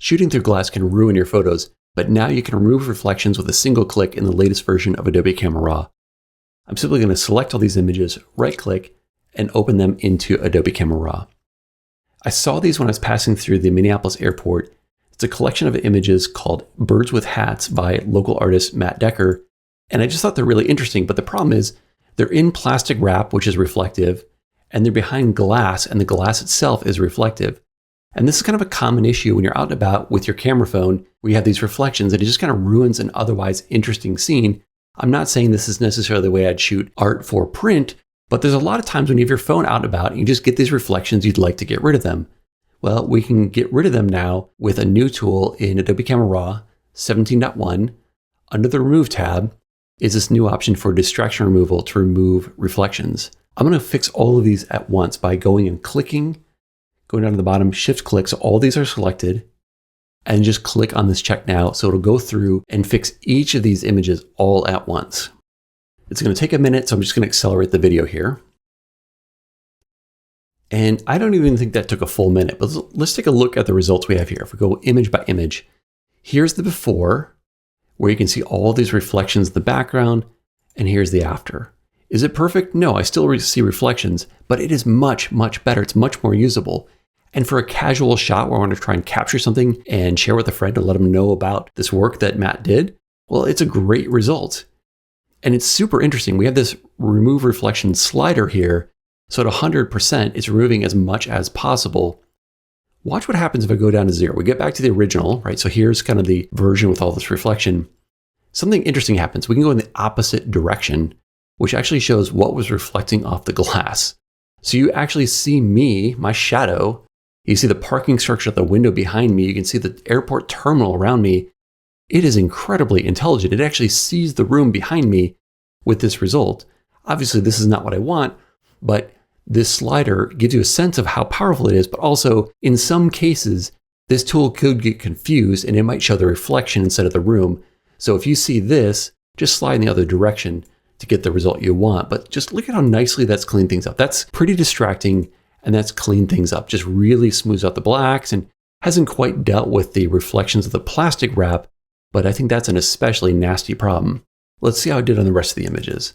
Shooting through glass can ruin your photos, but now you can remove reflections with a single click in the latest version of Adobe Camera Raw. I'm simply going to select all these images, right-click, and open them into Adobe Camera Raw. I saw these when I was passing through the Minneapolis airport. It's a collection of images called Birds with Hats by local artist Matt Decker, and I just thought they're really interesting, but the problem is they're in plastic wrap, which is reflective, and they're behind glass, and the glass itself is reflective. And this is kind of a common issue when you're out and about with your camera phone, where you have these reflections, and it just kind of ruins an otherwise interesting scene. I'm not saying this is necessarily the way I'd shoot art for print, but there's a lot of times when you have your phone out and about and you just get these reflections, you'd like to get rid of them. Well, we can get rid of them now with a new tool in Adobe Camera Raw 17.1. Under the Remove tab is this new option for distraction removal to remove reflections. I'm going to fix all of these at once by going and clicking, going down to the bottom, shift click, so all these are selected, and just click on this check now, so it'll go through and fix each of these images all at once. It's going to take a minute, so I'm just going to accelerate the video here. And I don't even think that took a full minute, but let's take a look at the results we have here. If we go image by image, here's the before, where you can see all these reflections in the background, and here's the after. Is it perfect? No, I still see reflections, but it is much, much better. It's much more usable. And for a casual shot where I want to try and capture something and share with a friend to let them know about this work that Matt did, well, it's a great result. And it's super interesting. We have this remove reflection slider here. So at 100%, it's removing as much as possible. Watch what happens if I go down to 0. We get back to the original, right? So here's kind of the version with all this reflection. Something interesting happens. We can go in the opposite direction, which actually shows what was reflecting off the glass. So you actually see me, my shadow. You see the parking structure at the window behind me. You can see the airport terminal around me. It is incredibly intelligent. It actually sees the room behind me with this result. Obviously, this is not what I want, but this slider gives you a sense of how powerful it is, but also in some cases, this tool could get confused and it might show the reflection instead of the room. So if you see this, just slide in the other direction to get the result you want. But just look at how nicely that's cleaned things up. That's pretty distracting, and that's cleaned things up. Just really smooths out the blacks and hasn't quite dealt with the reflections of the plastic wrap, but I think that's an especially nasty problem. Let's see how it did on the rest of the images.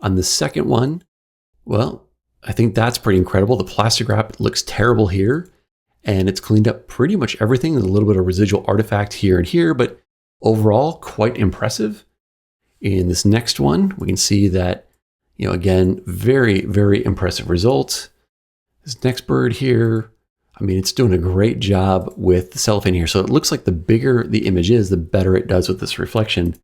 On the second one, well, I think that's pretty incredible. The plastic wrap looks terrible here, and it's cleaned up pretty much everything. There's a little bit of residual artifact here and here, but overall, quite impressive. In this next one, we can see that, again, very, very impressive results. This next bird here, I mean, it's doing a great job with the cellophane here. So it looks like the bigger the image is, the better it does with this reflection.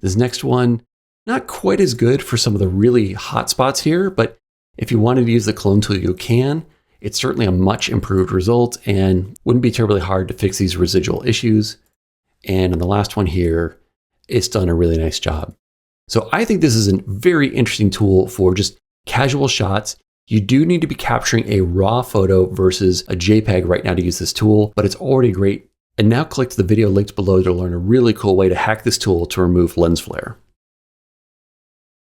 This next one, not quite as good for some of the really hot spots here, but if you wanted to use the clone tool, you can. It's certainly a much improved result and wouldn't be terribly hard to fix these residual issues. And on the last one here, it's done a really nice job. So I think this is a very interesting tool for just casual shots. You do need to be capturing a raw photo versus a JPEG right now to use this tool, but it's already great. And now click to the video linked below to learn a really cool way to hack this tool to remove lens flare.